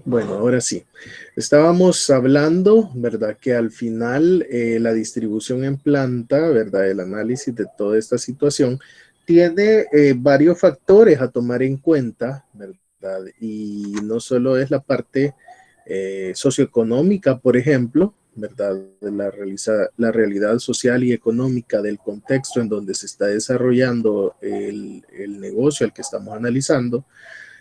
Bueno, ahora sí. Estábamos hablando, ¿verdad? Que al final la distribución en planta, ¿verdad? El análisis de toda esta situación tiene varios factores a tomar en cuenta, ¿verdad? Y no solo es la parte socioeconómica, por ejemplo, ¿verdad? La realidad social y económica del contexto en donde se está desarrollando el negocio al que estamos analizando,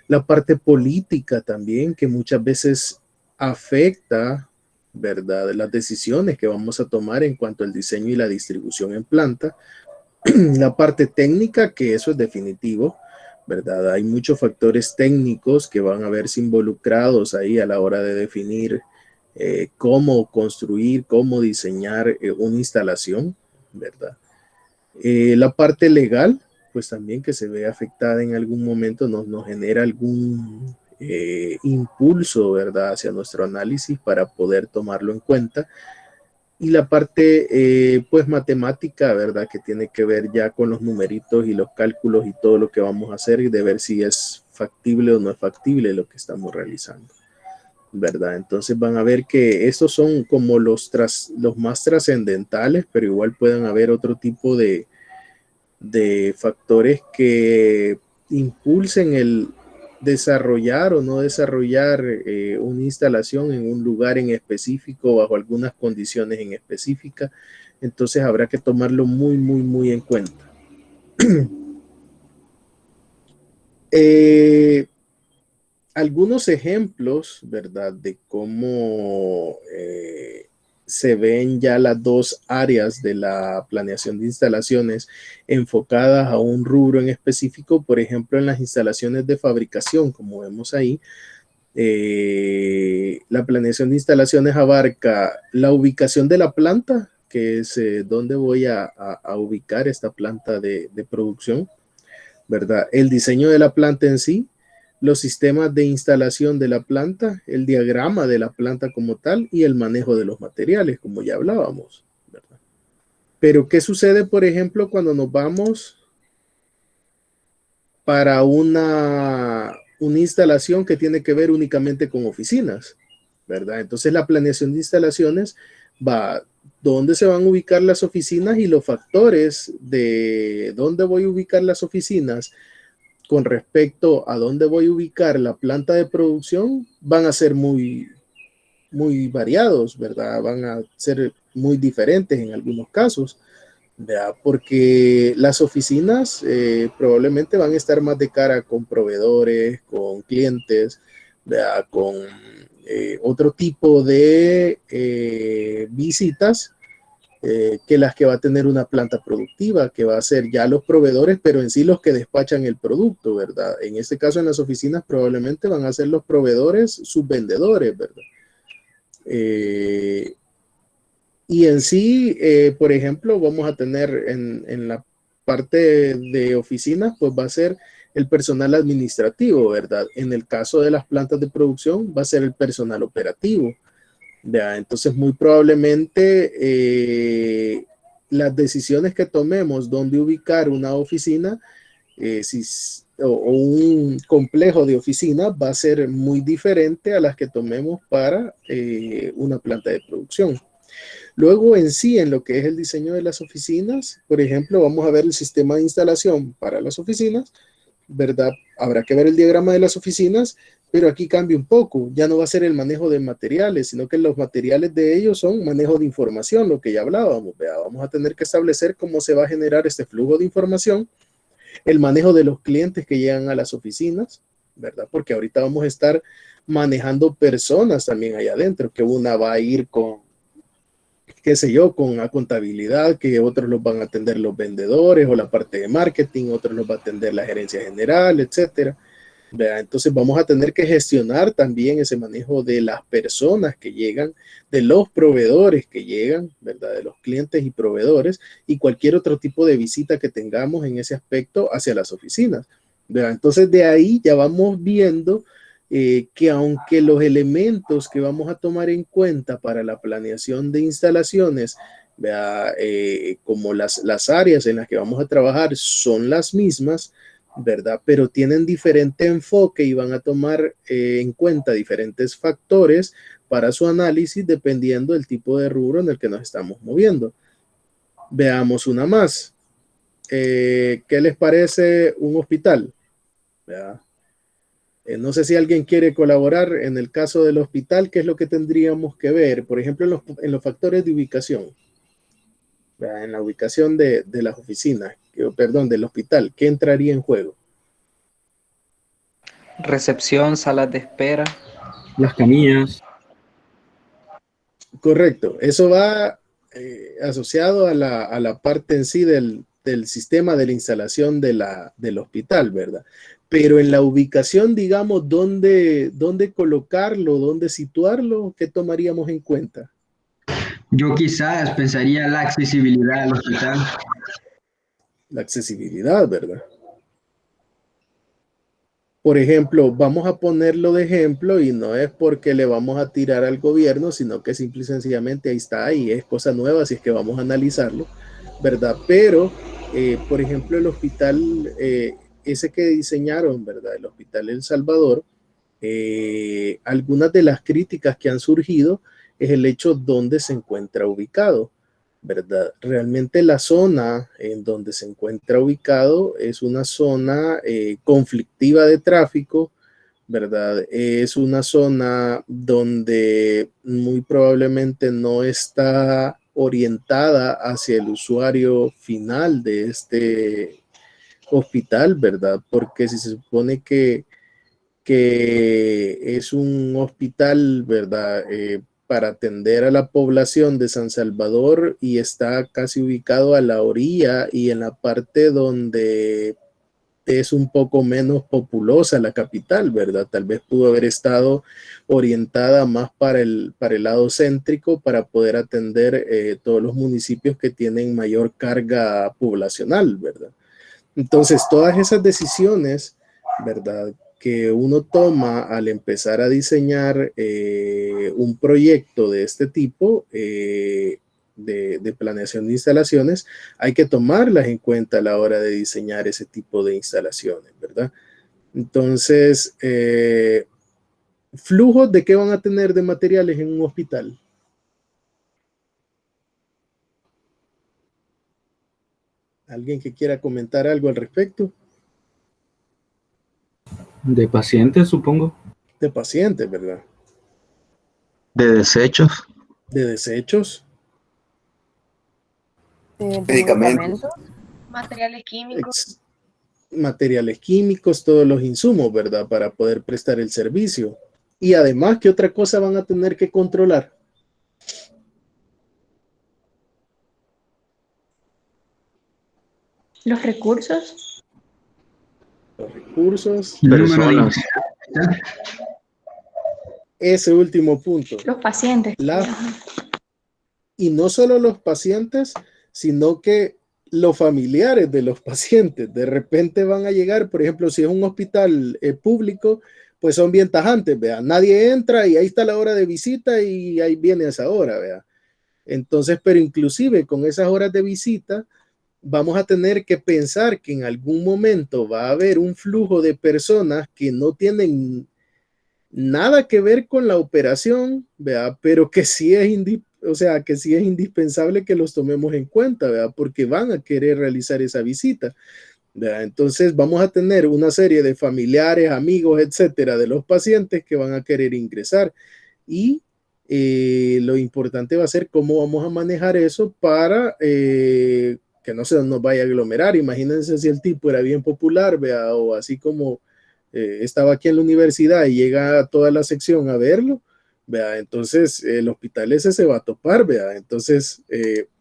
la parte política también, que muchas veces afecta, ¿verdad?, las decisiones que vamos a tomar en cuanto al diseño y la distribución en planta. La parte técnica, que eso es definitivo, ¿verdad? Hay muchos factores técnicos que van a verse involucrados ahí a la hora de definir cómo construir, cómo diseñar una instalación, ¿verdad? La parte legal, pues también que se ve afectada en algún momento, nos genera algún impulso, ¿verdad?, hacia nuestro análisis para poder tomarlo en cuenta. Y la parte, pues, matemática, ¿verdad?, que tiene que ver ya con los numeritos y los cálculos y todo lo que vamos a hacer y de ver si es factible o no es factible lo que estamos realizando, ¿verdad? Entonces van a ver que estos son como los más trascendentales, pero igual pueden haber otro tipo de factores que impulsen el desarrollar o no desarrollar una instalación en un lugar en específico bajo algunas condiciones en específica. Entonces habrá que tomarlo muy, muy, muy en cuenta. eh, Algunos ejemplos, ¿verdad?, de cómo se ven ya las dos áreas de la planeación de instalaciones enfocadas a un rubro en específico, por ejemplo, en las instalaciones de fabricación, como vemos ahí. La planeación de instalaciones abarca la ubicación de la planta, que es dónde voy a ubicar esta planta de producción, ¿verdad? El diseño de la planta en sí, los sistemas de instalación de la planta, el diagrama de la planta como tal y el manejo de los materiales, como ya hablábamos, ¿verdad? Pero, ¿qué sucede, por ejemplo, cuando nos vamos para una instalación que tiene que ver únicamente con oficinas, ¿verdad? Entonces, la planeación de instalaciones va dónde se van a ubicar las oficinas y los factores de dónde voy a ubicar las oficinas con respecto a dónde voy a ubicar la planta de producción van a ser muy, muy variados, ¿verdad? Van a ser muy diferentes en algunos casos, ¿verdad? Porque las oficinas probablemente van a estar más de cara con proveedores, con clientes, ¿verdad?, con otro tipo de visitas que las que va a tener una planta productiva, que va a ser ya los proveedores, pero en sí los que despachan el producto, ¿verdad? En este caso, en las oficinas probablemente van a ser los proveedores, sus vendedores, ¿verdad? Eh, y en sí, por ejemplo, vamos a tener en la parte de oficinas, pues va a ser el personal administrativo, ¿verdad? En el caso de las plantas de producción, va a ser el personal operativo. Ya, entonces, muy probablemente las decisiones que tomemos, dónde ubicar una oficina o un complejo de oficinas, va a ser muy diferente a las que tomemos para una planta de producción. Luego, en sí, en lo que es el diseño de las oficinas, por ejemplo, vamos a ver el sistema de instalación para las oficinas, ¿verdad? Habrá que ver el diagrama de las oficinas, pero aquí cambia un poco. Ya no va a ser el manejo de materiales, sino que los materiales de ellos son manejo de información, lo que ya hablábamos. ¿Vea? Vamos a tener que establecer cómo se va a generar este flujo de información, el manejo de los clientes que llegan a las oficinas, ¿verdad? Porque ahorita vamos a estar manejando personas también allá adentro, que una va a ir con, qué sé yo, con la contabilidad, que otros los van a atender los vendedores o la parte de marketing, otros los va a atender la gerencia general, etcétera. ¿Verdad? Entonces vamos a tener que gestionar también ese manejo de las personas que llegan, de los proveedores que llegan, ¿verdad? De los clientes y proveedores y cualquier otro tipo de visita que tengamos en ese aspecto hacia las oficinas, ¿verdad? Entonces de ahí ya vamos viendo que aunque los elementos que vamos a tomar en cuenta para la planeación de instalaciones, como las áreas en las que vamos a trabajar son las mismas, ¿verdad? Pero tienen diferente enfoque y van a tomar en cuenta diferentes factores para su análisis dependiendo del tipo de rubro en el que nos estamos moviendo. Veamos una más. ¿Qué les parece un hospital? ¿Verdad? No sé si alguien quiere colaborar en el caso del hospital, ¿qué es lo que tendríamos que ver? Por ejemplo, en los factores de ubicación, ¿verdad? En la ubicación de las oficinas, perdón, del hospital, ¿qué entraría en juego? Recepción, salas de espera. Las camillas. Correcto, eso va asociado a la parte en sí del sistema de la instalación del hospital, ¿verdad? Pero en la ubicación, digamos, ¿dónde colocarlo, dónde situarlo? ¿Qué tomaríamos en cuenta? Yo quizás pensaría la accesibilidad al hospital. La accesibilidad, ¿verdad? Por ejemplo, vamos a ponerlo de ejemplo y no es porque le vamos a tirar al gobierno, sino que simple y sencillamente ahí está y es cosa nueva, así es que vamos a analizarlo, ¿verdad? Pero, por ejemplo, el hospital, ese que diseñaron, ¿verdad? El Hospital El Salvador, algunas de las críticas que han surgido es el hecho donde se encuentra ubicado, ¿verdad? Realmente la zona en donde se encuentra ubicado es una zona conflictiva de tráfico, ¿verdad? Es una zona donde muy probablemente no está orientada hacia el usuario final de este hospital, ¿verdad? Porque si se supone que es un hospital, ¿verdad? Para atender a la población de San Salvador y está casi ubicado a la orilla y en la parte donde es un poco menos populosa la capital, ¿verdad? Tal vez pudo haber estado orientada más para el lado céntrico para poder atender todos los municipios que tienen mayor carga poblacional, ¿verdad? Entonces, todas esas decisiones, ¿verdad? Que uno toma al empezar a diseñar un proyecto de este tipo, de planeación de instalaciones, hay que tomarlas en cuenta a la hora de diseñar ese tipo de instalaciones, ¿verdad? Entonces, flujos de qué van a tener de materiales en un hospital. ¿Alguien que quiera comentar algo al respecto? De pacientes, supongo. De pacientes, ¿verdad? De desechos. De desechos. De Medicamentos. medicamentos, materiales químicos. Materiales químicos, todos los insumos, ¿verdad? Para poder prestar el servicio. Y además, ¿qué otra cosa van a tener que controlar? Los recursos, Los recursos. El número de Personas. Ese último punto. los pacientes. Y no solo los pacientes, sino que los familiares de los pacientes. De repente van a llegar, por ejemplo, si es un hospital público, pues son bien tajantes, vea. Nadie entra y ahí está la hora de visita y ahí viene esa hora, vea. Entonces, pero inclusive con esas horas de visita, vamos a tener que pensar que en algún momento va a haber un flujo de personas que no tienen nada que ver con la operación, ¿verdad? Pero que sí es o sea, que sí es indispensable que los tomemos en cuenta, ¿verdad? Porque van a querer realizar esa visita, ¿verdad? Entonces vamos a tener una serie de familiares, amigos, etcétera, de los pacientes que van a querer ingresar y lo importante va a ser cómo vamos a manejar eso para que no se nos vaya a aglomerar. Imagínense si el tipo era bien popular, ¿verdad? O así como estaba aquí en la universidad y llega a toda la sección a verlo, ¿vea? Entonces el hospital ese se va a topar, ¿vea? Entonces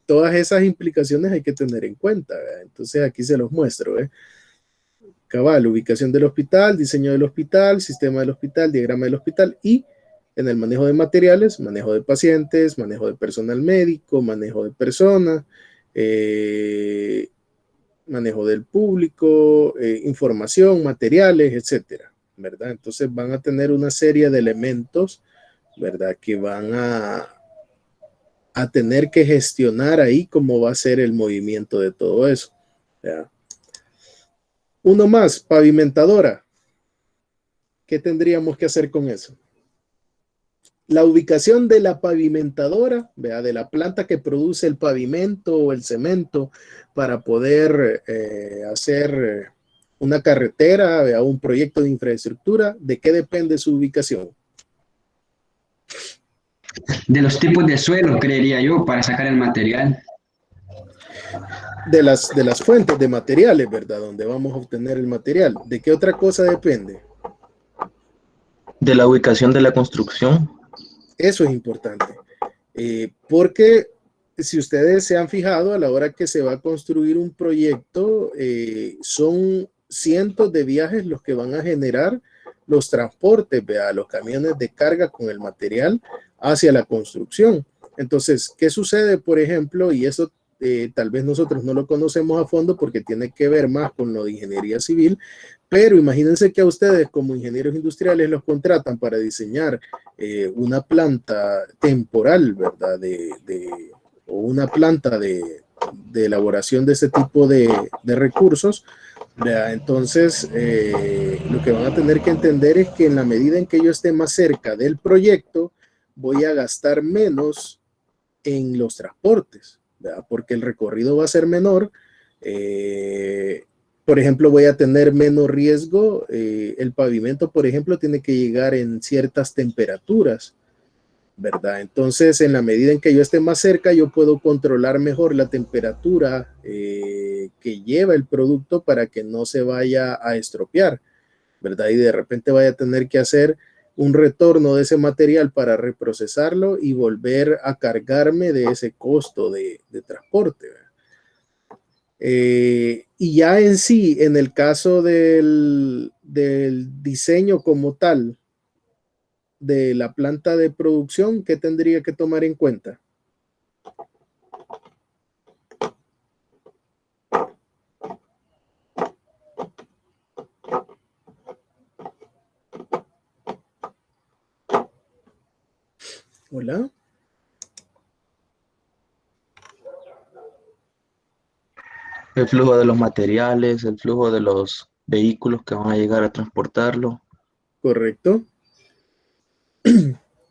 todas esas implicaciones hay que tener en cuenta, ¿vea? Entonces aquí se los muestro, ¿eh? Cabal, ubicación del hospital, diseño del hospital, sistema del hospital, diagrama del hospital y en el manejo de materiales, manejo de pacientes, manejo de personal médico, manejo de personas, manejo del público, información, materiales, etcétera, ¿verdad? Entonces van a tener una serie de elementos, ¿verdad? Que van a tener que gestionar ahí cómo va a ser el movimiento de todo eso, ¿verdad? Uno más, pavimentadora. ¿Qué tendríamos que hacer con eso? La ubicación de la pavimentadora, ¿vea? De la planta que produce el pavimento o el cemento para poder hacer una carretera, ¿vea? Un proyecto de infraestructura. ¿De qué depende su ubicación? De los tipos de suelo, creería yo, para sacar el material. De las fuentes de materiales, ¿verdad? Donde vamos a obtener el material. ¿De qué otra cosa depende? De la ubicación de la construcción. Eso es importante. Porque si ustedes se han fijado, a la hora que se va a construir un proyecto, son cientos de viajes los que van a generar los transportes, ¿vea? Los camiones de carga con el material hacia la construcción. Entonces, ¿qué sucede, por ejemplo? Y eso tal vez nosotros no lo conocemos a fondo porque tiene que ver más con lo de ingeniería civil, pero imagínense que a ustedes como ingenieros industriales los contratan para diseñar una planta temporal, ¿verdad? O una planta de elaboración de ese tipo de recursos, ¿verdad? Entonces, lo que van a tener que entender es que en la medida en que yo esté más cerca del proyecto, voy a gastar menos en los transportes, ¿verdad? Porque el recorrido va a ser menor. Por ejemplo, voy a tener menos riesgo. El pavimento, por ejemplo, tiene que llegar en ciertas temperaturas, ¿verdad? Entonces, en la medida en que yo esté más cerca, yo puedo controlar mejor la temperatura que lleva el producto para que no se vaya a estropear, ¿verdad? Y de repente vaya a tener que hacer un retorno de ese material para reprocesarlo y volver a cargarme de ese costo de transporte, ¿verdad? Y ya en sí, en el caso del diseño como tal de la planta de producción, ¿qué tendría que tomar en cuenta? Hola. El flujo de los materiales, el flujo de los vehículos que van a llegar a transportarlo. Correcto.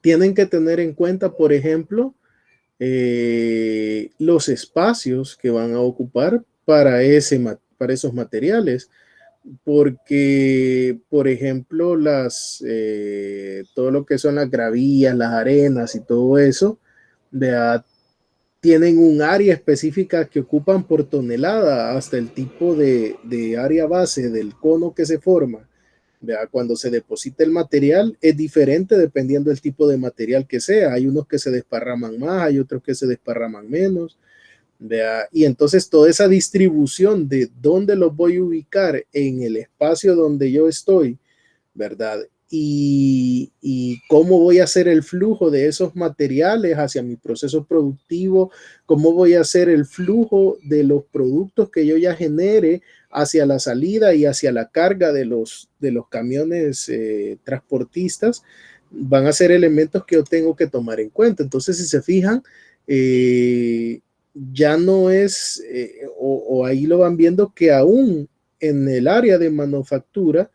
Tienen que tener en cuenta, por ejemplo, los espacios que van a ocupar para esos materiales, porque, por ejemplo, todo lo que son las gravillas, las arenas y todo eso, tienen un área específica que ocupan por tonelada, hasta el tipo de área base del cono que se forma. ¿Vea? Cuando se deposita el material es diferente dependiendo del tipo de material que sea. Hay unos que se desparraman más, hay otros que se desparraman menos. ¿Vea? Y entonces toda esa distribución de dónde los voy a ubicar en el espacio donde yo estoy, ¿verdad? Y cómo voy a hacer el flujo de esos materiales hacia mi proceso productivo, cómo voy a hacer el flujo de los productos que yo ya genere hacia la salida y hacia la carga de los camiones transportistas, van a ser elementos que yo tengo que tomar en cuenta. Entonces, si se fijan, ya no es, o ahí lo van viendo que aún en el área de manufactura,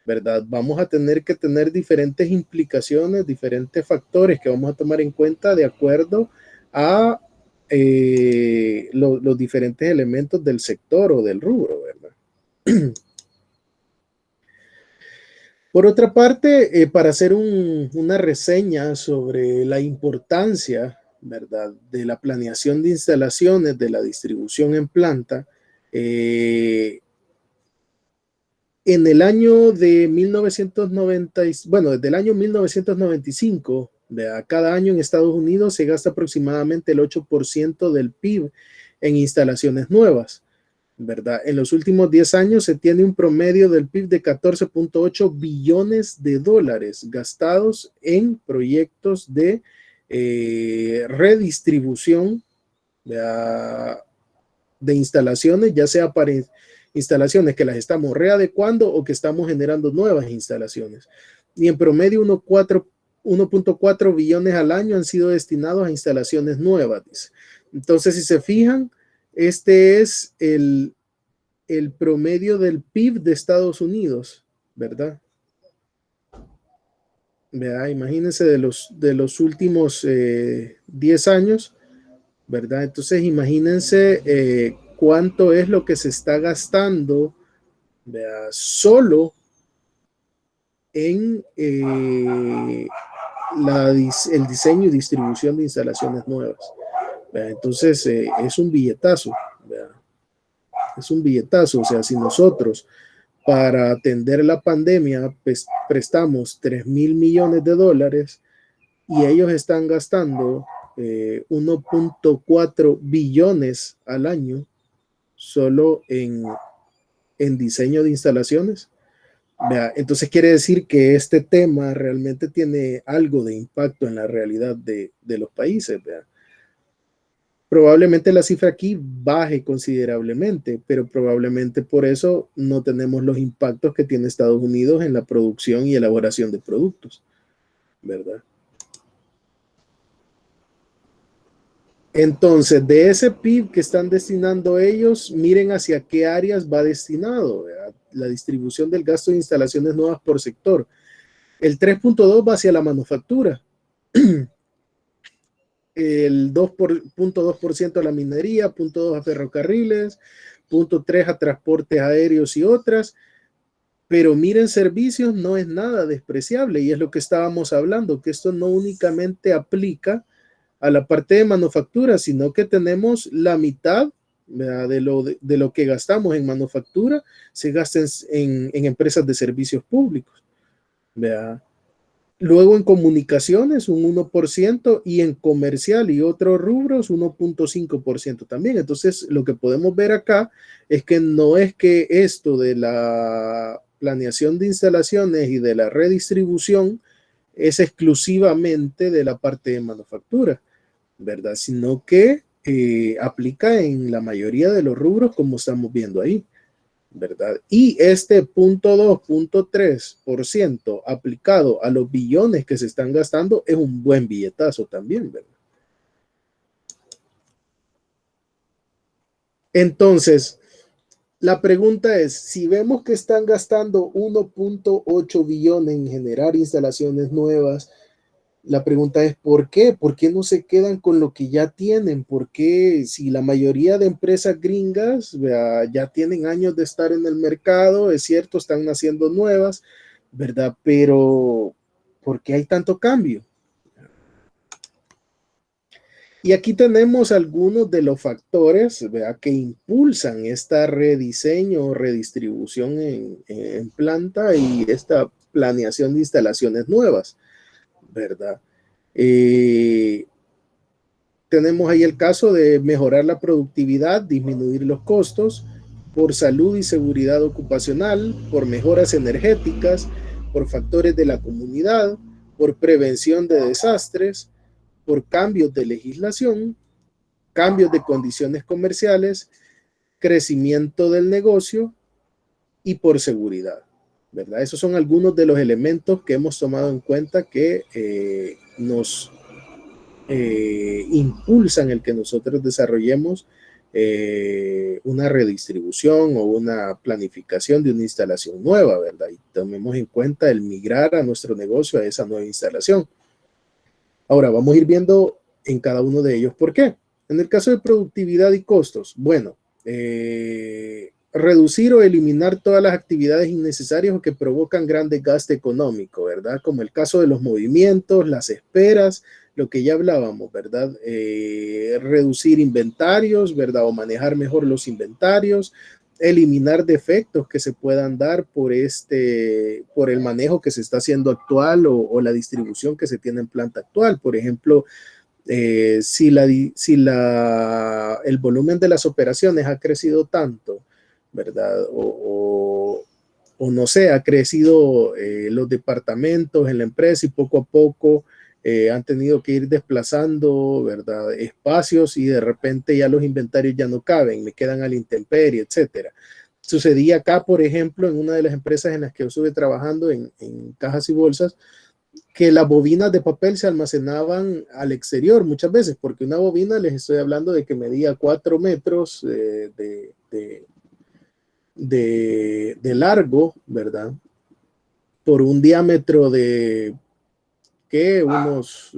¿verdad? Vamos a tener que tener diferentes implicaciones, diferentes factores que vamos a tomar en cuenta de acuerdo a los diferentes elementos del sector o del rubro, ¿verdad? Por otra parte, para hacer una reseña sobre la importancia, ¿verdad?, de la planeación de instalaciones, de la distribución en planta, en el año de 1990, bueno, desde el año 1995, cada año en Estados Unidos se gasta aproximadamente el 8% del PIB en instalaciones nuevas, ¿verdad? En los últimos 10 años se tiene un promedio del PIB de 14.8 billones de dólares gastados en proyectos de redistribución de instalaciones, ya sea para instalaciones que las estamos readecuando o que estamos generando nuevas instalaciones. Y en promedio 1.4 billones al año han sido destinados a instalaciones nuevas, dice. Entonces, si se fijan, este es el promedio del PIB de Estados Unidos, ¿verdad? ¿Verdad? Imagínense de los últimos 10 años, ¿verdad? Entonces imagínense cuánto es lo que se está gastando, ¿verdad? Solo en el diseño y distribución de instalaciones nuevas, ¿verdad? Entonces es un billetazo, ¿verdad? Es un billetazo. O sea, si nosotros para atender la pandemia pues, prestamos 3,000 millones de dólares y ellos están gastando 1.4 billones al año solo en diseño de instalaciones. Vea, entonces quiere decir que este tema realmente tiene algo de impacto en la realidad de los países. Vea. Probablemente la cifra aquí baje considerablemente, pero probablemente por eso no tenemos los impactos que tiene Estados Unidos en la producción y elaboración de productos, ¿verdad? Entonces, de ese PIB que están destinando ellos, miren hacia qué áreas va destinado, ¿verdad? La distribución del gasto de instalaciones nuevas por sector. El 3.2 va hacia la manufactura. El 2.2% a la minería, 0.2 a ferrocarriles, 0.3 a transportes aéreos y otras. Pero miren, servicios no es nada despreciable y es lo que estábamos hablando, que esto no únicamente aplica a la parte de manufactura, sino que tenemos la mitad, ¿verdad? De lo que gastamos en manufactura se gasta en empresas de servicios públicos, ¿verdad? Luego en comunicaciones un 1% y en comercial y otros rubros 1.5% también. Entonces lo que podemos ver acá es que no es que esto de la planeación de instalaciones y de la redistribución es exclusivamente de la parte de manufactura, ¿verdad? Sino que aplica en la mayoría de los rubros como estamos viendo ahí, ¿verdad? Y este 0.2, 0.3% aplicado a los billones que se están gastando es un buen billetazo también, ¿verdad? Entonces, la pregunta es, si vemos que están gastando 1.8 billones en generar instalaciones nuevas, la pregunta es ¿por qué? ¿Por qué no se quedan con lo que ya tienen? ¿Por qué si la mayoría de empresas gringas ya tienen años de estar en el mercado? Es cierto, están naciendo nuevas, ¿verdad? Pero ¿por qué hay tanto cambio? Y aquí tenemos algunos de los factores, ¿verdad?, que impulsan esta rediseño o redistribución en planta y esta planeación de instalaciones nuevas, ¿verdad? Tenemos ahí el caso de mejorar la productividad, disminuir los costos, por salud y seguridad ocupacional, por mejoras energéticas, por factores de la comunidad, por prevención de desastres, por cambios de legislación, cambios de condiciones comerciales, crecimiento del negocio y por seguridad, ¿verdad? Esos son algunos de los elementos que hemos tomado en cuenta que nos impulsan el que nosotros desarrollemos una redistribución o una planificación de una instalación nueva, ¿verdad? Y tomemos en cuenta el migrar a nuestro negocio a esa nueva instalación. Ahora vamos a ir viendo en cada uno de ellos por qué. En el caso de productividad y costos, bueno, reducir o eliminar todas las actividades innecesarias o que provocan gran desgaste económico, ¿verdad? Como el caso de los movimientos, las esperas, lo que ya hablábamos, ¿verdad? Reducir inventarios, ¿verdad? O manejar mejor los inventarios, eliminar defectos que se puedan dar por el manejo que se está haciendo actual o la distribución que se tiene en planta actual. Por ejemplo, si el volumen de las operaciones ha crecido tanto, ¿verdad? O no sé, ha crecido los departamentos en la empresa y poco a poco han tenido que ir desplazando, ¿verdad?, espacios y de repente ya los inventarios ya no caben, me quedan a la intemperie, etcétera. Sucedía acá, por ejemplo, en una de las empresas en las que yo estuve trabajando en cajas y bolsas, que las bobinas de papel se almacenaban al exterior muchas veces, porque una bobina, les estoy hablando de que medía 4 metros de largo, ¿verdad? Por un diámetro de, ¿qué? Unos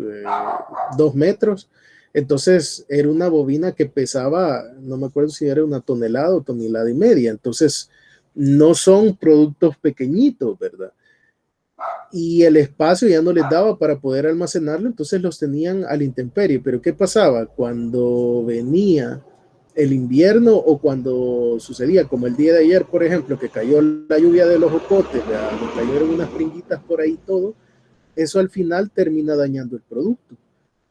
2 metros. Entonces era una bobina que pesaba, no me acuerdo si era 1 tonelada o tonelada y media. Entonces no son productos pequeñitos, ¿verdad? Y el espacio ya no les daba para poder almacenarlo, entonces los tenían a la intemperie. Pero ¿qué pasaba? Cuando venía el invierno o cuando sucedía, como el día de ayer, por ejemplo, que cayó la lluvia de los ocotes, me cayeron unas pringuitas por ahí todo, eso al final termina dañando el producto,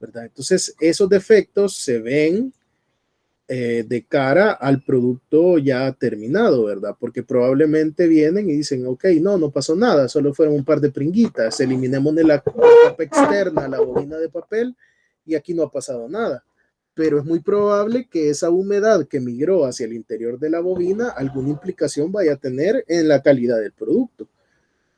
¿verdad? Entonces esos defectos se ven de cara al producto ya terminado, ¿verdad? Porque probablemente vienen y dicen, ok, no pasó nada, solo fueron un par de pringuitas, eliminemos de la capa externa la bobina de papel y aquí no ha pasado nada. Pero es muy probable que esa humedad que migró hacia el interior de la bobina alguna implicación vaya a tener en la calidad del producto,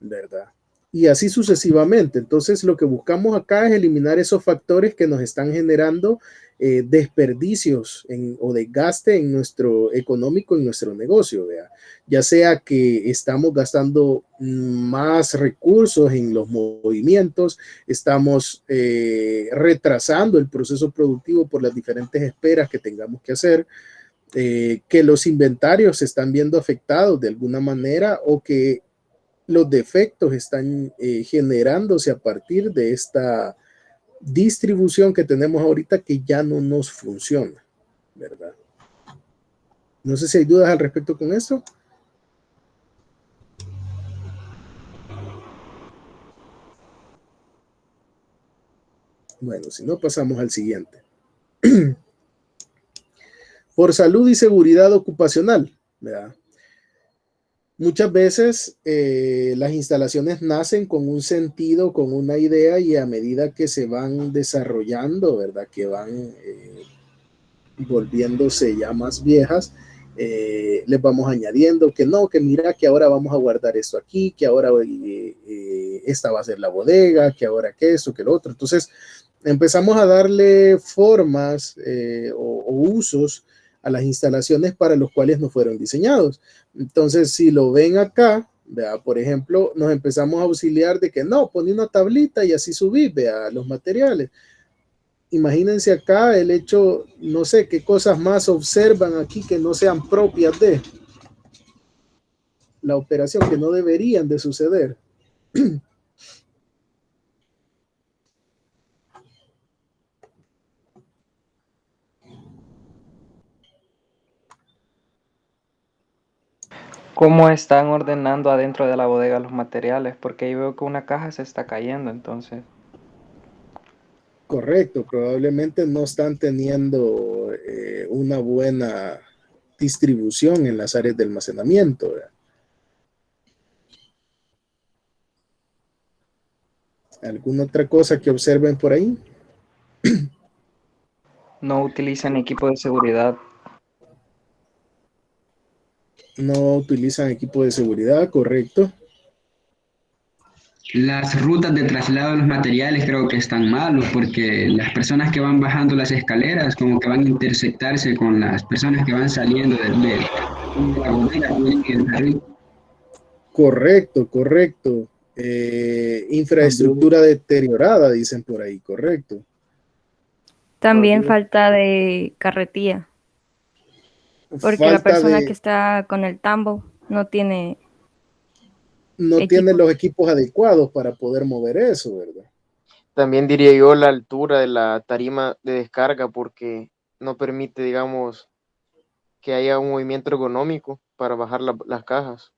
¿verdad? Y así sucesivamente. Entonces, lo que buscamos acá es eliminar esos factores que nos están generando desperdicios o desgaste en nuestro económico, en nuestro negocio, ¿vea? Ya sea que estamos gastando más recursos en los movimientos, estamos retrasando el proceso productivo por las diferentes esperas que tengamos que hacer, que los inventarios se están viendo afectados de alguna manera o que los defectos están generándose a partir de esta distribución que tenemos ahorita que ya no nos funciona, ¿verdad? No sé si hay dudas al respecto con esto. Bueno, si no, pasamos al siguiente. Por salud y seguridad ocupacional, ¿verdad? Muchas veces las instalaciones nacen con un sentido, con una idea, y a medida que se van desarrollando, ¿verdad? Que van volviéndose ya más viejas, les vamos añadiendo que no, que mira, que ahora vamos a guardar esto aquí, que ahora esta va a ser la bodega, que ahora que esto, que lo otro. Entonces empezamos a darle formas o usos a las instalaciones para los cuales no fueron diseñados. Entonces, si lo ven acá, vea, por ejemplo, nos empezamos a auxiliar de que no, poní una tablita y así subí, vea, los materiales. Imagínense acá el hecho, no sé qué cosas más observan aquí que no sean propias de la operación, que no deberían de suceder. ¿Cómo están ordenando adentro de la bodega los materiales? Porque ahí veo que una caja se está cayendo, entonces. Correcto, probablemente no están teniendo una buena distribución en las áreas de almacenamiento, ¿verdad? ¿Alguna otra cosa que observen por ahí? No utilizan equipo de seguridad. No utilizan equipo de seguridad, correcto. Las rutas de traslado de los materiales creo que están malos porque las personas que van bajando las escaleras como que van a intersectarse con las personas que van saliendo de la bodega, en el carril. Correcto, correcto. Infraestructura deteriorada, dicen por ahí, correcto. También falta de carretilla, porque la Falta persona que de, está con el tambo no tiene no tiene equipo. los equipos adecuados para poder mover eso, ¿verdad? También diría yo la altura de la tarima de descarga porque no permite, digamos, que haya un movimiento ergonómico para bajar las cajas.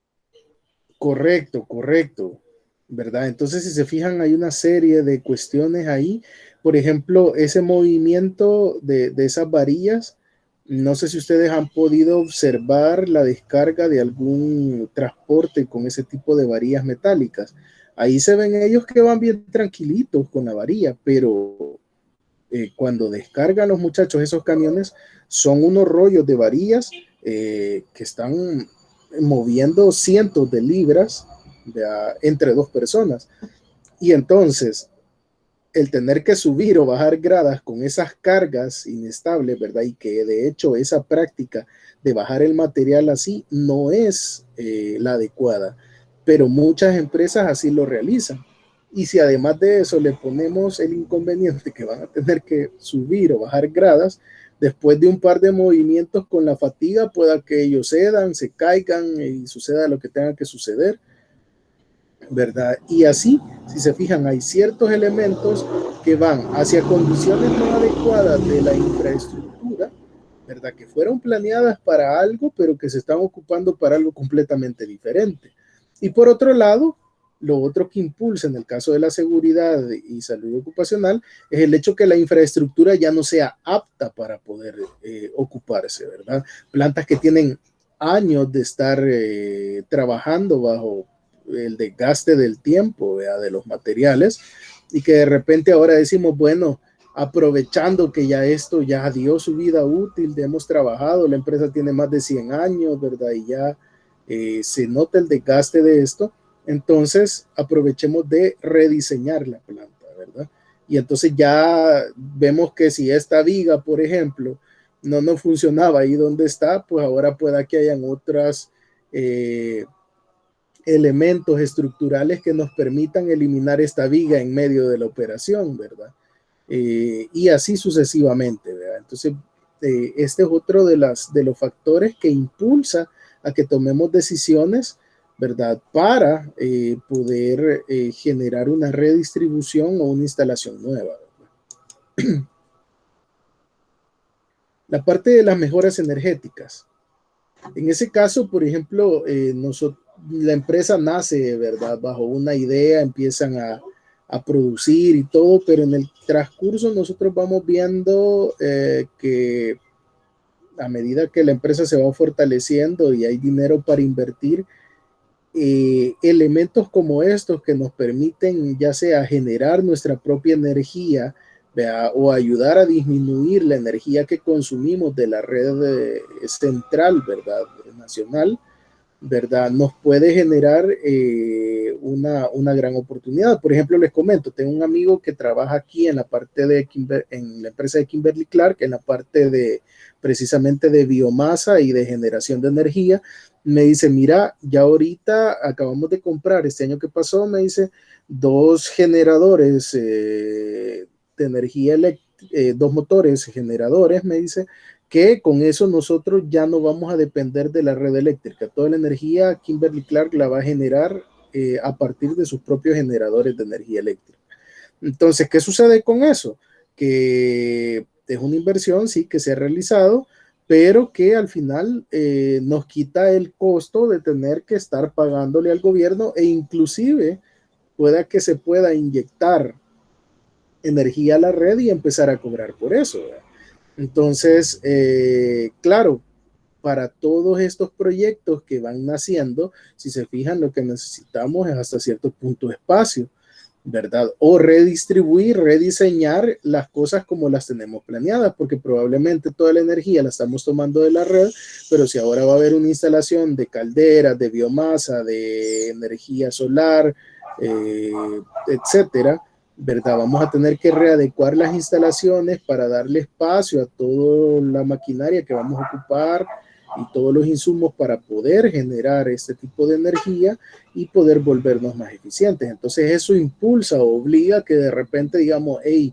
Correcto, correcto, ¿verdad? Entonces, si se fijan, hay una serie de cuestiones ahí. Por ejemplo, ese movimiento de esas varillas, no sé si ustedes han podido observar la descarga de algún transporte con ese tipo de varillas metálicas. Ahí se ven ellos que van bien tranquilitos con la varilla, pero cuando descargan los muchachos esos camiones, son unos rollos de varillas que están moviendo cientos de libras entre dos personas. Y entonces, el tener que subir o bajar gradas con esas cargas inestables, ¿verdad? Y que de hecho esa práctica de bajar el material así no es la adecuada, pero muchas empresas así lo realizan. Y si además de eso le ponemos el inconveniente que van a tener que subir o bajar gradas, después de un par de movimientos con la fatiga, pueda que ellos cedan, se caigan y suceda lo que tenga que suceder, ¿verdad? Y así, si se fijan, hay ciertos elementos que van hacia condiciones no adecuadas de la infraestructura, ¿verdad? Que fueron planeadas para algo, pero que se están ocupando para algo completamente diferente. Y por otro lado, lo otro que impulsa en el caso de la seguridad y salud ocupacional es el hecho que la infraestructura ya no sea apta para poder ocuparse, ¿verdad? Plantas que tienen años de estar trabajando bajo el desgaste del tiempo, ¿verdad? De los materiales, y que de repente ahora decimos, bueno, aprovechando que ya esto ya dio su vida útil, ya hemos trabajado, la empresa tiene más de 100 años, ¿verdad? Y ya se nota el desgaste de esto, entonces aprovechemos de rediseñar la planta, ¿verdad? Y entonces ya vemos que si esta viga, por ejemplo, no funcionaba ahí donde está, pues ahora pueda que hayan otras elementos estructurales que nos permitan eliminar esta viga en medio de la operación, ¿verdad? Y así sucesivamente, ¿verdad? Entonces, este es otro de los factores que impulsa a que tomemos decisiones, ¿verdad? Para poder generar una redistribución o una instalación nueva, ¿verdad? La parte de las mejoras energéticas. En ese caso, por ejemplo, la empresa nace, ¿verdad? Bajo una idea, empiezan a producir y todo, pero en el transcurso nosotros vamos viendo que a medida que la empresa se va fortaleciendo y hay dinero para invertir, elementos como estos que nos permiten ya sea generar nuestra propia energía, ¿verdad? O ayudar a disminuir la energía que consumimos de la red central, ¿verdad? Nacional, ¿verdad? Nos puede generar una gran oportunidad. Por ejemplo, les comento, tengo un amigo que trabaja aquí en la parte en la empresa de Kimberly Clark, en la parte de precisamente de biomasa y de generación de energía. Me dice, mira, ya ahorita acabamos de comprar, este año que pasó, me dice, dos generadores de energía eléctrica, dos motores generadores, me dice, que con eso nosotros ya no vamos a depender de la red eléctrica. Toda la energía Kimberly Clark la va a generar a partir de sus propios generadores de energía eléctrica. Entonces, ¿qué sucede con eso? Que es una inversión, sí, que se ha realizado, pero que al final nos quita el costo de tener que estar pagándole al gobierno e inclusive pueda que se pueda inyectar energía a la red y empezar a cobrar por eso, ¿verdad? Entonces, claro, para todos estos proyectos que van naciendo, si se fijan, lo que necesitamos es hasta cierto punto espacio, ¿verdad? O redistribuir, rediseñar las cosas como las tenemos planeadas, porque probablemente toda la energía la estamos tomando de la red, pero si ahora va a haber una instalación de calderas, de biomasa, de energía solar, etcétera, ¿verdad? Vamos a tener que readecuar las instalaciones para darle espacio a toda la maquinaria que vamos a ocupar y todos los insumos para poder generar este tipo de energía y poder volvernos más eficientes. Entonces eso impulsa o obliga que de repente digamos, hey,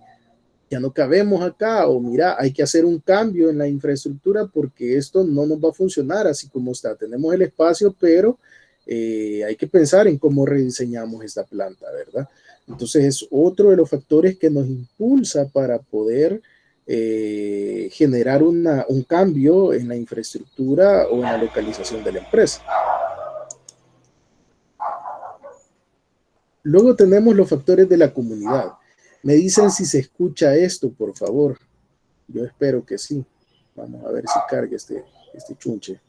ya no cabemos acá, o mira, hay que hacer un cambio en la infraestructura porque esto no nos va a funcionar así como está. Tenemos el espacio, pero hay que pensar en cómo rediseñamos esta planta, ¿verdad? Entonces es otro de los factores que nos impulsa para poder generar un cambio en la infraestructura o en la localización de la empresa. Luego tenemos los factores de la comunidad. Me dicen si se escucha esto, por favor. Yo espero que sí. Vamos a ver si carga este chunche.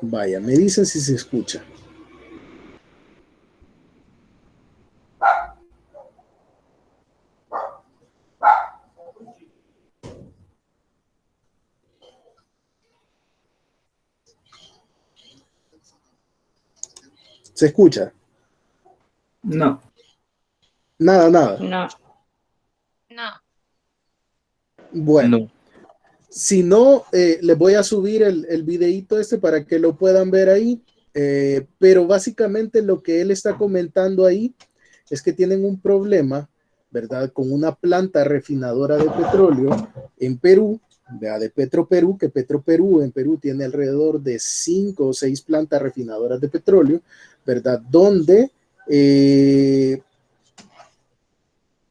Vaya, me dicen si se escucha. ¿Se escucha? No. Nada. No. No. Bueno, No. si no, les voy a subir el videíto este para que lo puedan ver ahí. Pero básicamente lo que él está comentando ahí es que tienen un problema, ¿verdad? Con una planta refinadora de petróleo en Perú, de Petroperú, que Petroperú en Perú tiene alrededor de 5 o 6 plantas refinadoras de petróleo, ¿verdad? Donde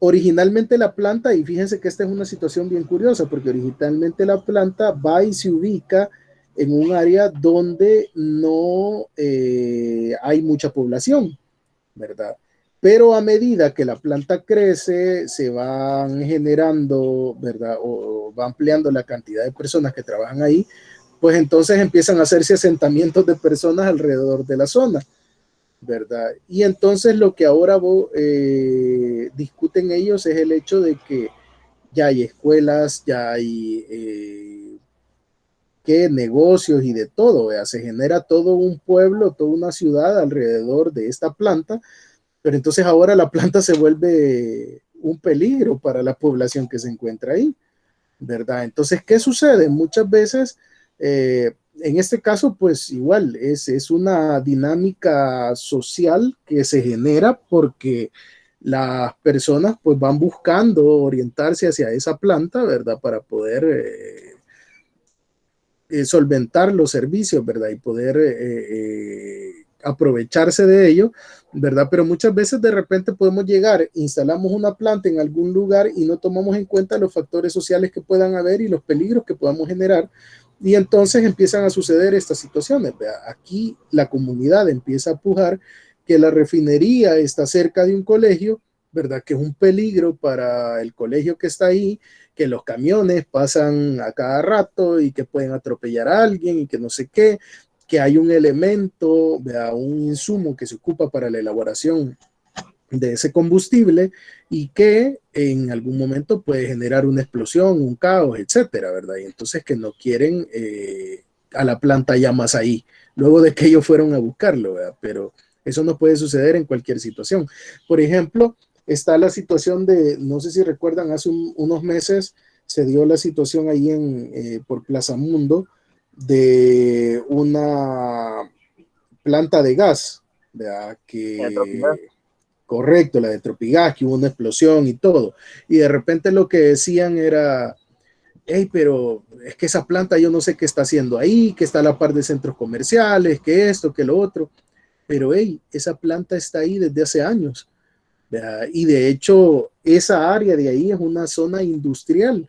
originalmente la planta, y fíjense que esta es una situación bien curiosa, porque originalmente la planta va y se ubica en un área donde no hay mucha población, ¿verdad? Pero a medida que la planta crece, se van generando, ¿verdad? O va ampliando la cantidad de personas que trabajan ahí, pues entonces empiezan a hacerse asentamientos de personas alrededor de la zona, ¿verdad? Y entonces lo que ahora discuten ellos es el hecho de que ya hay escuelas, ya hay negocios y de todo, ¿verdad? Se genera todo un pueblo, toda una ciudad alrededor de esta planta, pero entonces ahora la planta se vuelve un peligro para la población que se encuentra ahí, ¿verdad? Entonces, ¿qué sucede? Muchas veces, en este caso, pues igual es una dinámica social que se genera porque las personas pues van buscando orientarse hacia esa planta, ¿verdad? Para poder solventar los servicios, ¿verdad? Y poder aprovecharse de ello, ¿verdad? Pero muchas veces de repente podemos llegar, instalamos una planta en algún lugar y no tomamos en cuenta los factores sociales que puedan haber y los peligros que podamos generar. Y entonces empiezan a suceder estas situaciones, ¿verdad? Aquí la comunidad empieza a pujar que la refinería está cerca de un colegio, ¿verdad? Que es un peligro para el colegio que está ahí, que los camiones pasan a cada rato y que pueden atropellar a alguien y que no sé qué, que hay un elemento, un insumo que se ocupa para la elaboración de ese combustible y que en algún momento puede generar una explosión, un caos, etcétera, ¿verdad? Y entonces que no quieren a la planta ya más ahí, luego de que ellos fueron a buscarlo, ¿verdad? Pero eso no puede suceder en cualquier situación. Por ejemplo, está la situación de, no sé si recuerdan, hace unos meses se dio la situación ahí por Plaza Mundo de una planta de gas, ¿verdad? Que correcto, la de Tropigas, que hubo una explosión y todo. Y de repente lo que decían era, hey, pero es que esa planta yo no sé qué está haciendo ahí, que está a la par de centros comerciales, que esto, que lo otro. Pero hey, esa planta está ahí desde hace años, ¿verdad? Y de hecho, esa área de ahí es una zona industrial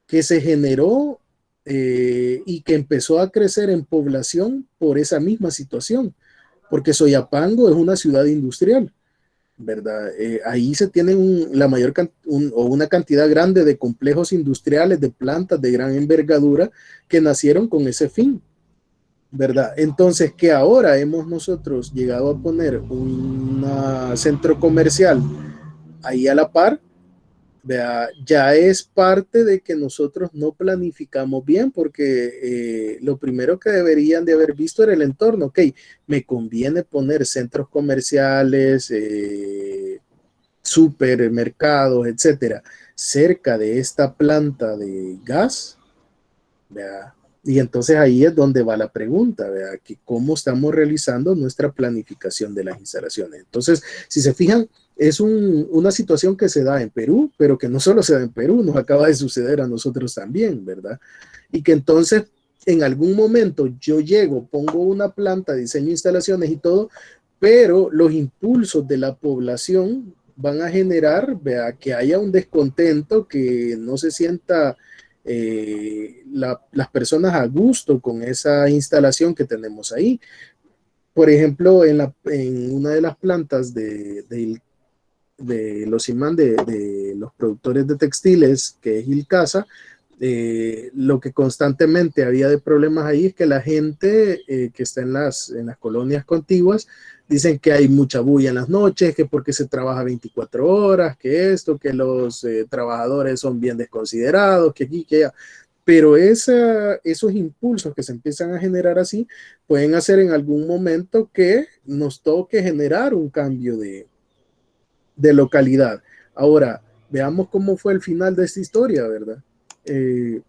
que se generó y que empezó a crecer en población por esa misma situación, porque Soyapango es una ciudad industrial, ¿verdad? Ahí se tienen o una cantidad grande de complejos industriales, de plantas de gran envergadura que nacieron con ese fin, ¿verdad? Entonces, que ahora hemos nosotros llegado a poner un centro comercial ahí a la par, ¿verdad? Ya es parte de que nosotros no planificamos bien, porque lo primero que deberían de haber visto era el entorno. Ok, me conviene poner centros comerciales, supermercados, etcétera, cerca de esta planta de gas, ¿verdad? Y entonces ahí es donde va la pregunta, ¿verdad? Que cómo estamos realizando nuestra planificación de las instalaciones. Entonces, si se fijan, es una situación que se da en Perú, pero que no solo se da en Perú, nos acaba de suceder a nosotros también, ¿verdad? Y que entonces en algún momento yo llego, pongo una planta, diseño instalaciones y todo, pero los impulsos de la población van a generar, ¿verdad? Que haya un descontento, que no se sienta las personas a gusto con esa instalación que tenemos ahí. Por ejemplo, en una de las plantas de los imán de los productores de textiles, que es Ilcasa, lo que constantemente había de problemas ahí es que la gente que está en las colonias contiguas dicen que hay mucha bulla en las noches, que porque se trabaja 24 horas, que esto, que los trabajadores son bien desconsiderados, que aquí, que allá. Pero esos impulsos que se empiezan a generar así pueden hacer en algún momento que nos toque generar un cambio de localidad. Ahora, veamos cómo fue el final de esta historia, ¿verdad? ¿Qué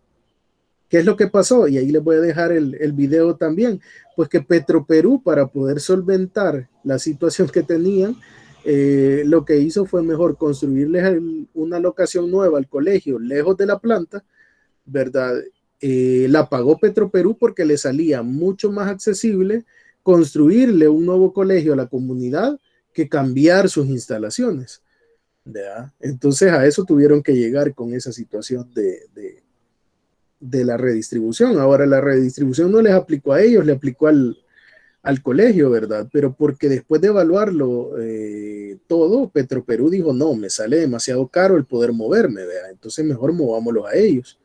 es lo que pasó? Y ahí les voy a dejar el video también. Pues que Petroperú, para poder solventar la situación que tenían, lo que hizo fue mejor construirles una locación nueva al colegio, lejos de la planta, ¿verdad? La pagó Petroperú porque le salía mucho más accesible construirle un nuevo colegio a la comunidad que cambiar sus instalaciones, ¿verdad? Entonces a eso tuvieron que llegar con esa situación de la redistribución. Ahora la redistribución no les aplicó a ellos, le aplicó al colegio, ¿verdad? Pero porque después de evaluarlo todo, Petroperú dijo, no, me sale demasiado caro el poder moverme, ¿verdad? Entonces mejor movámoslo a ellos.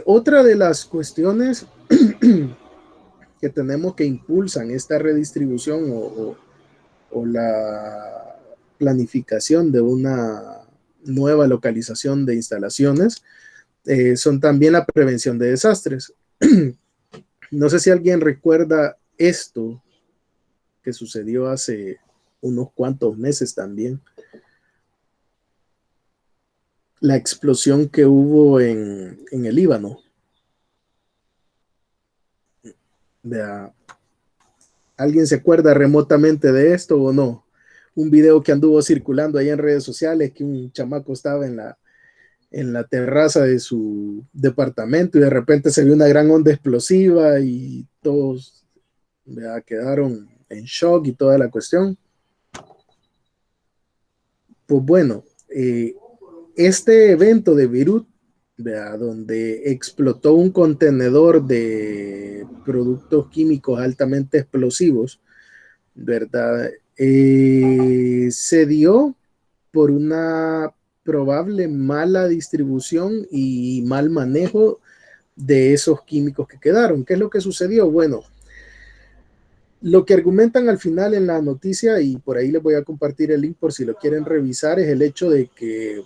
Otra de las cuestiones que tenemos que impulsan esta redistribución o la planificación de una nueva localización de instalaciones son también la prevención de desastres. No sé si alguien recuerda esto que sucedió hace unos cuantos meses también. La explosión que hubo en el Líbano. ¿Alguien se acuerda remotamente de esto o no? Un video que anduvo circulando ahí en redes sociales, que un chamaco estaba en la terraza de su departamento y de repente se vio una gran onda explosiva y todos quedaron en shock y toda la cuestión. Pues bueno, este evento de Beirut, donde explotó un contenedor de productos químicos altamente explosivos, ¿verdad? Se dio por una probable mala distribución y mal manejo de esos químicos que quedaron. ¿Qué es lo que sucedió? Bueno, lo que argumentan al final en la noticia, y por ahí les voy a compartir el link por si lo quieren revisar, es el hecho de que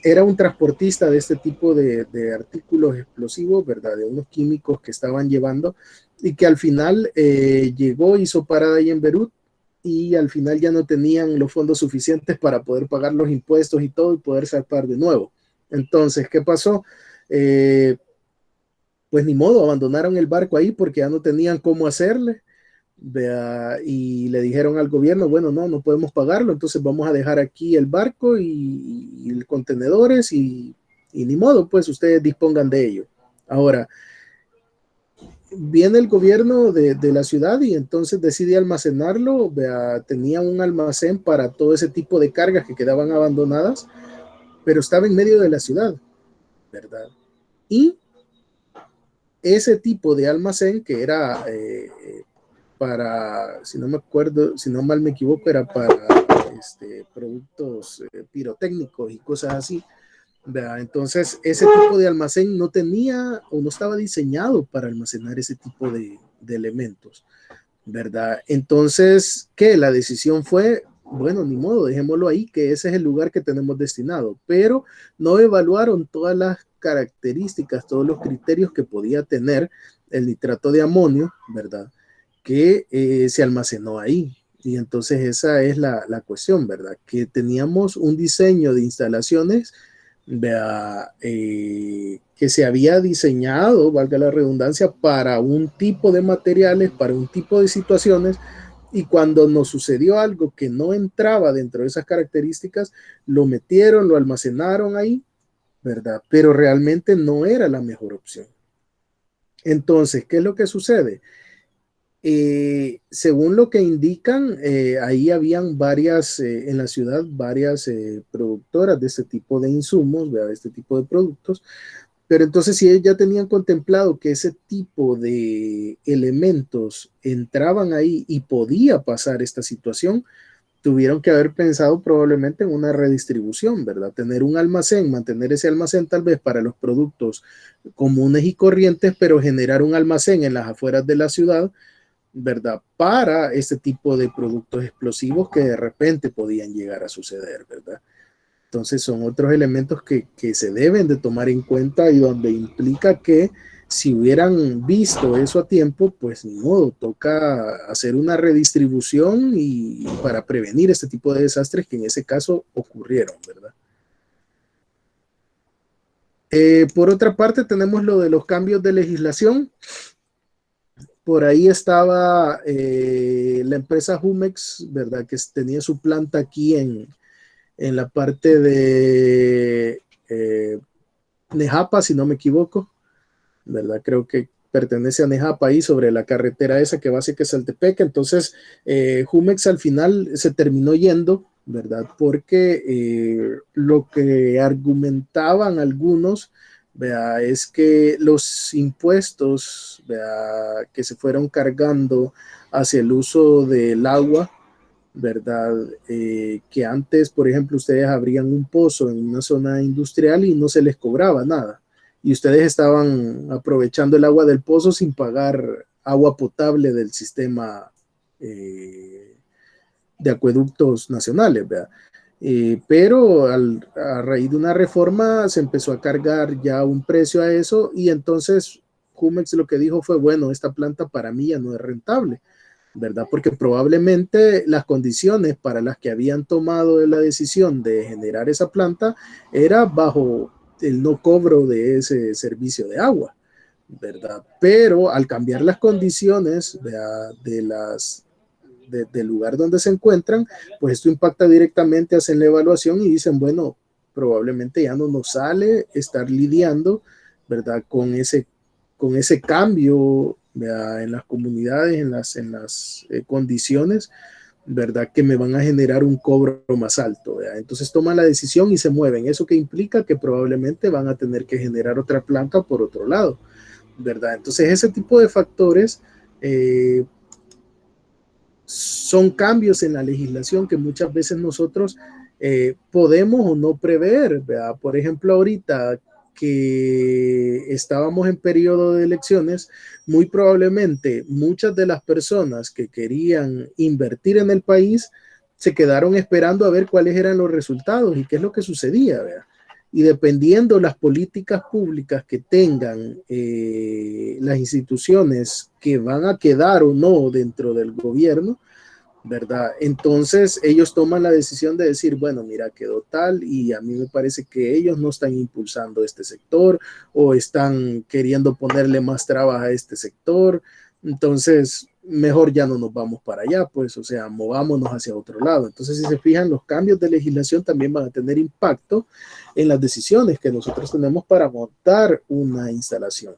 era un transportista de este tipo de artículos explosivos, ¿verdad? De unos químicos que estaban llevando y que al final llegó, hizo parada ahí en Beirut y al final ya no tenían los fondos suficientes para poder pagar los impuestos y todo y poder zarpar de nuevo. Entonces, ¿qué pasó? Pues ni modo, abandonaron el barco ahí porque ya no tenían cómo hacerle. Y le dijeron al gobierno, bueno, no podemos pagarlo, entonces vamos a dejar aquí el barco y contenedores y ni modo, pues ustedes dispongan de ello. Ahora, viene el gobierno de la ciudad y entonces decide almacenarlo, tenía un almacén para todo ese tipo de cargas que quedaban abandonadas, pero estaba en medio de la ciudad, ¿verdad? Y ese tipo de almacén que era para, si no me acuerdo, si no mal me equivoco, era para productos pirotécnicos y cosas así, ¿verdad? Entonces ese tipo de almacén no tenía o no estaba diseñado para almacenar ese tipo de elementos, ¿verdad? Entonces, ¿qué? La decisión fue, bueno, ni modo, dejémoslo ahí, que ese es el lugar que tenemos destinado, pero no evaluaron todas las características, todos los criterios que podía tener el nitrato de amonio, ¿verdad? Que se almacenó ahí. Y entonces esa es la cuestión, ¿verdad? Que teníamos un diseño de instalaciones que se había diseñado, valga la redundancia, para un tipo de materiales, para un tipo de situaciones, y cuando nos sucedió algo que no entraba dentro de esas características, lo metieron, lo almacenaron ahí, ¿verdad? Pero realmente no era la mejor opción. Entonces, ¿qué es lo que sucede? Según lo que indican, ahí habían varias, en la ciudad, varias productoras de este tipo de insumos, de este tipo de productos, pero entonces si ellos ya tenían contemplado que ese tipo de elementos entraban ahí y podía pasar esta situación, tuvieron que haber pensado probablemente en una redistribución, ¿verdad? Tener un almacén, mantener ese almacén tal vez para los productos comunes y corrientes, pero generar un almacén en las afueras de la ciudad, ¿verdad? Para este tipo de productos explosivos que de repente podían llegar a suceder, ¿verdad? Entonces son otros elementos que se deben de tomar en cuenta y donde implica que Si hubieran visto eso a tiempo, pues ni modo, toca hacer una redistribución y para prevenir este tipo de desastres que en ese caso ocurrieron, ¿verdad? Por otra parte, tenemos lo de los cambios de legislación. Por ahí estaba la empresa Jumex, ¿verdad? Que tenía su planta aquí en la parte de Nejapa, si no me equivoco, ¿verdad? Creo que pertenece a Nejapa ahí sobre la carretera esa que va hacia Quesaltepeque. Entonces, Jumex al final se terminó yendo, ¿verdad? Porque lo que argumentaban algunos, ¿verdad? Es que los impuestos, ¿verdad? Que se fueron cargando hacia el uso del agua, ¿verdad? Que antes, por ejemplo, ustedes abrían un pozo en una zona industrial y no se les cobraba nada. Y ustedes estaban aprovechando el agua del pozo sin pagar agua potable del sistema de acueductos nacionales, ¿verdad? Pero a raíz de una reforma se empezó a cargar ya un precio a eso y entonces Jumex lo que dijo fue, bueno, esta planta para mí ya no es rentable, ¿verdad? Porque probablemente las condiciones para las que habían tomado la decisión de generar esa planta era bajo el no cobro de ese servicio de agua, ¿verdad? Pero al cambiar las condiciones del lugar donde se encuentran, pues esto impacta directamente, hacen la evaluación y dicen, bueno, probablemente ya no nos sale estar lidiando, ¿verdad? Con ese cambio, ¿verdad? En las comunidades, en las condiciones, ¿verdad? Que me van a generar un cobro más alto, ¿verdad? Entonces toman la decisión y se mueven. Eso que implica que probablemente van a tener que generar otra planta por otro lado, ¿verdad? Entonces ese tipo de factores son cambios en la legislación que muchas veces nosotros podemos o no prever, ¿verdad? Por ejemplo, ahorita que estábamos en periodo de elecciones, muy probablemente muchas de las personas que querían invertir en el país se quedaron esperando a ver cuáles eran los resultados y qué es lo que sucedía, ¿verdad? Y dependiendo las políticas públicas que tengan las instituciones que van a quedar o no dentro del gobierno, ¿verdad? Entonces ellos toman la decisión de decir, bueno, mira, quedó tal y a mí me parece que ellos no están impulsando este sector o están queriendo ponerle más trabas a este sector, entonces mejor ya no nos vamos para allá, pues, o sea, movámonos hacia otro lado. Entonces, si se fijan, los cambios de legislación también van a tener impacto en las decisiones que nosotros tenemos para montar una instalación.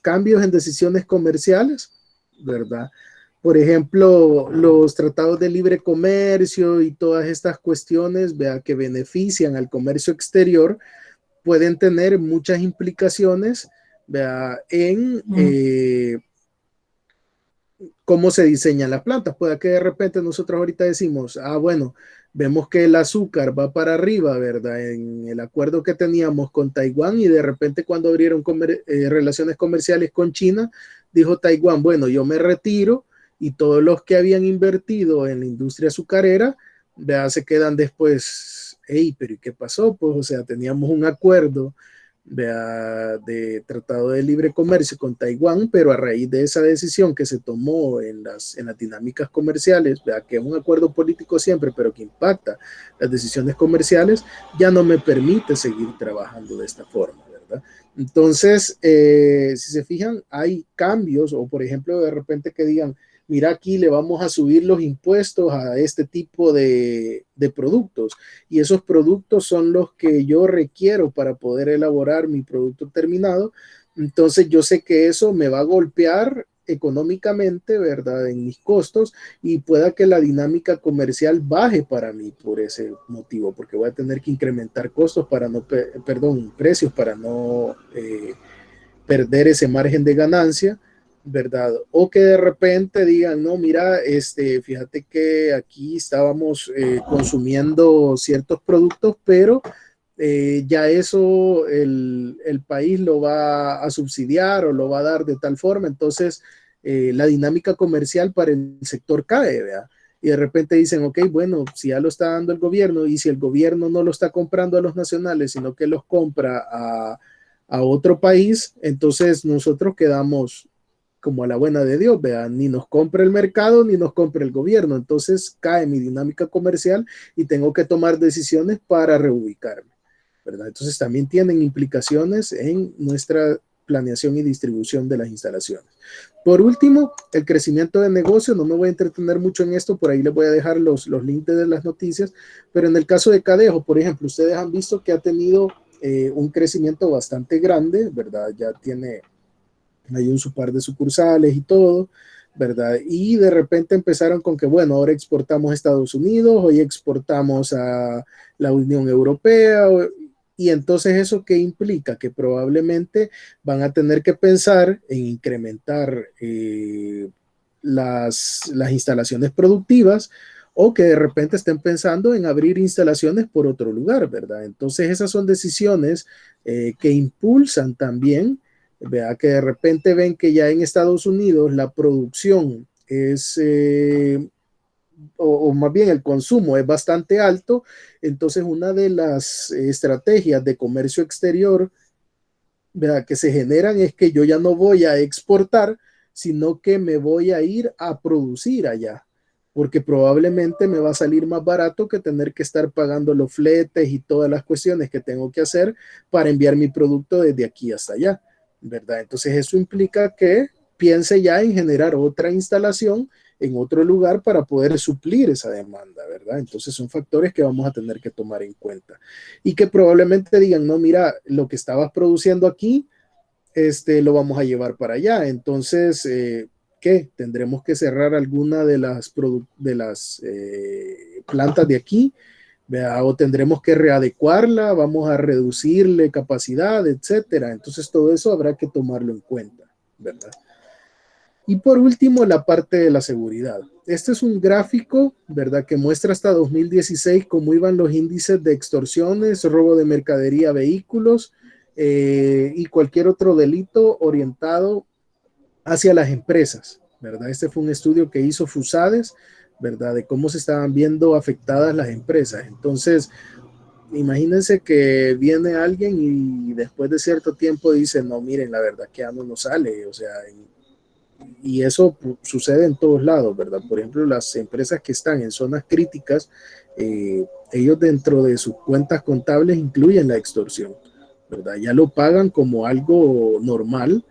Cambios en decisiones comerciales, ¿verdad? Por ejemplo, los tratados de libre comercio y todas estas cuestiones, vea, que benefician al comercio exterior, pueden tener muchas implicaciones, vea, en cómo se diseñan las plantas. Puede que de repente nosotros ahorita decimos, bueno, vemos que el azúcar va para arriba, ¿verdad? En el acuerdo que teníamos con Taiwán y de repente cuando abrieron relaciones comerciales con China, dijo Taiwán, bueno, yo me retiro y todos los que habían invertido en la industria azucarera, ¿verdad? Se quedan después, hey, pero ¿y qué pasó? Pues, o sea, teníamos un acuerdo de tratado de libre comercio con Taiwán, pero a raíz de esa decisión que se tomó en las dinámicas comerciales, que es un acuerdo político siempre, pero que impacta las decisiones comerciales, ya no me permite seguir trabajando de esta forma, ¿verdad? Entonces, si se fijan, hay cambios, o por ejemplo, de repente que digan, mira, aquí le vamos a subir los impuestos a este tipo de productos y esos productos son los que yo requiero para poder elaborar mi producto terminado. Entonces yo sé que eso me va a golpear económicamente, ¿verdad? En mis costos y pueda que la dinámica comercial baje para mí por ese motivo, porque voy a tener que incrementar costos para no, precios para no perder ese margen de ganancia, ¿verdad? O que de repente digan, no, mira, fíjate que aquí estábamos consumiendo ciertos productos, pero ya eso el país lo va a subsidiar o lo va a dar de tal forma, entonces la dinámica comercial para el sector cae, ¿verdad? Y de repente dicen, ok, bueno, si ya lo está dando el gobierno y si el gobierno no lo está comprando a los nacionales, sino que los compra a otro país, entonces nosotros quedamos como a la buena de Dios, vean, ni nos compra el mercado ni nos compra el gobierno, entonces cae mi dinámica comercial y tengo que tomar decisiones para reubicarme, ¿verdad? Entonces también tienen implicaciones en nuestra planeación y distribución de las instalaciones. Por último, el crecimiento de negocio, no me voy a entretener mucho en esto, por ahí les voy a dejar los links de las noticias, pero en el caso de Cadejo, por ejemplo, ustedes han visto que ha tenido un crecimiento bastante grande, ¿verdad? Ya tiene hay un par de sucursales y todo, ¿verdad? Y de repente empezaron con que, bueno, ahora exportamos a Estados Unidos, hoy exportamos a la Unión Europea, y entonces eso qué implica que probablemente van a tener que pensar en incrementar las instalaciones productivas o que de repente estén pensando en abrir instalaciones por otro lugar, ¿verdad? Entonces esas son decisiones que impulsan también, vea que de repente ven que ya en Estados Unidos la producción es, o más bien el consumo es bastante alto, entonces una de las estrategias de comercio exterior, vea, que se generan es que yo ya no voy a exportar, sino que me voy a ir a producir allá, porque probablemente me va a salir más barato que tener que estar pagando los fletes y todas las cuestiones que tengo que hacer para enviar mi producto desde aquí hasta allá, ¿verdad? Entonces eso implica que piense ya en generar otra instalación en otro lugar para poder suplir esa demanda, ¿verdad? Entonces son factores que vamos a tener que tomar en cuenta y que probablemente digan, no, mira, lo que estabas produciendo aquí, lo vamos a llevar para allá. Entonces, ¿qué? Tendremos que cerrar alguna de las plantas de aquí, ¿verdad? O tendremos que readecuarla, vamos a reducirle capacidad, etcétera. Entonces, todo eso habrá que tomarlo en cuenta, ¿verdad? Y por último, la parte de la seguridad. Este es un gráfico, ¿verdad?, que muestra hasta 2016 cómo iban los índices de extorsiones, robo de mercadería, vehículos y cualquier otro delito orientado hacia las empresas, ¿verdad? Este fue un estudio que hizo FUSADES, ¿verdad?, de cómo se estaban viendo afectadas las empresas. Entonces, imagínense que viene alguien y después de cierto tiempo dice, no, miren, la verdad que ya no nos sale, o sea, y eso sucede en todos lados, ¿verdad? Por ejemplo, las empresas que están en zonas críticas, ellos dentro de sus cuentas contables incluyen la extorsión, ¿verdad? Ya lo pagan como algo normal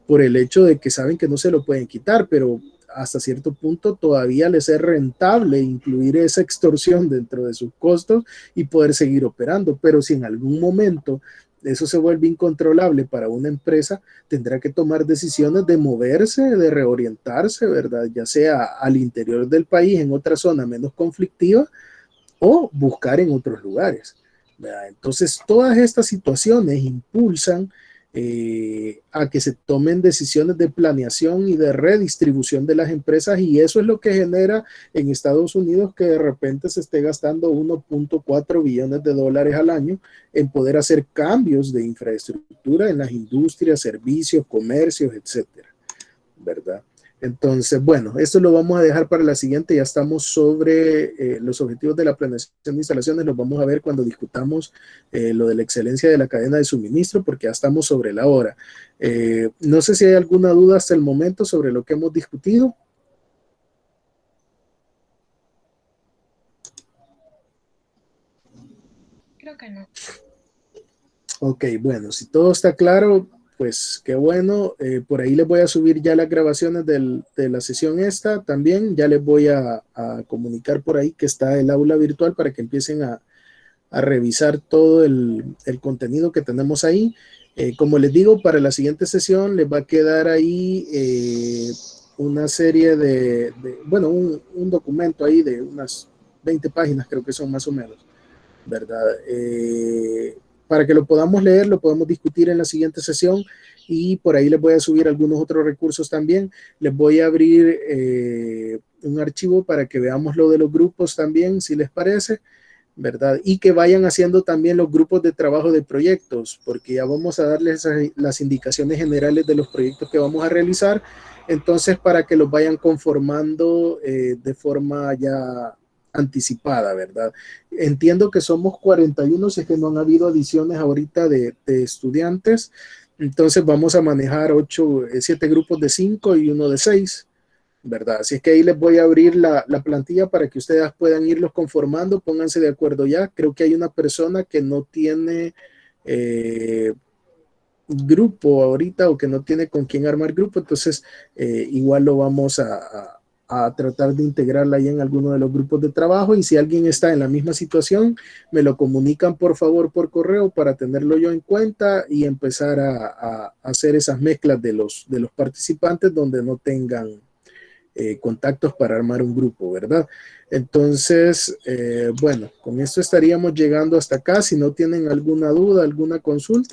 por el hecho de que saben que no se lo pueden quitar, pero hasta cierto punto todavía les es rentable incluir esa extorsión dentro de sus costos y poder seguir operando. Pero si en algún momento eso se vuelve incontrolable para una empresa, tendrá que tomar decisiones de moverse, de reorientarse, ¿verdad? Ya sea al interior del país, en otra zona menos conflictiva, o buscar en otros lugares, ¿verdad? Entonces, todas estas situaciones impulsan a que se tomen decisiones de planeación y de redistribución de las empresas, y eso es lo que genera en Estados Unidos que de repente se esté gastando 1.4 billones de dólares al año en poder hacer cambios de infraestructura en las industrias, servicios, comercios, etcétera, ¿verdad? Entonces, bueno, esto lo vamos a dejar para la siguiente. Ya estamos sobre los objetivos de la planeación de instalaciones. Los vamos a ver cuando discutamos lo de la excelencia de la cadena de suministro, porque ya estamos sobre la hora. No sé si hay alguna duda hasta el momento sobre lo que hemos discutido. Creo que no. Ok, bueno, si todo está claro, pues qué bueno. Por ahí les voy a subir ya las grabaciones de la sesión esta también. Ya les voy a comunicar por ahí que está el aula virtual para que empiecen a revisar todo el contenido que tenemos ahí. Como les digo, para la siguiente sesión les va a quedar ahí una serie bueno, un documento ahí de unas 20 páginas, creo que son más o menos, ¿verdad? Para que lo podamos leer, lo podemos discutir en la siguiente sesión, y por ahí les voy a subir algunos otros recursos también. Les voy a abrir un archivo para que veamos lo de los grupos también, si les parece, ¿verdad? Y que vayan haciendo también los grupos de trabajo de proyectos, porque ya vamos a darles las indicaciones generales de los proyectos que vamos a realizar, entonces para que los vayan conformando de forma ya anticipada, ¿verdad? Entiendo que somos 41, si es que no han habido adiciones ahorita de estudiantes, entonces vamos a manejar 7 grupos de 5 y uno de 6, ¿verdad? Así es que ahí les voy a abrir la plantilla para que ustedes puedan irlos conformando, pónganse de acuerdo ya. Creo que hay una persona que no tiene grupo ahorita o que no tiene con quién armar grupo, entonces igual lo vamos a tratar de integrarla ahí en alguno de los grupos de trabajo, y si alguien está en la misma situación, me lo comunican por favor por correo para tenerlo yo en cuenta y empezar a hacer esas mezclas de los participantes donde no tengan contactos para armar un grupo, ¿verdad? Entonces, bueno, con esto estaríamos llegando hasta acá. Si no tienen alguna duda, alguna consulta,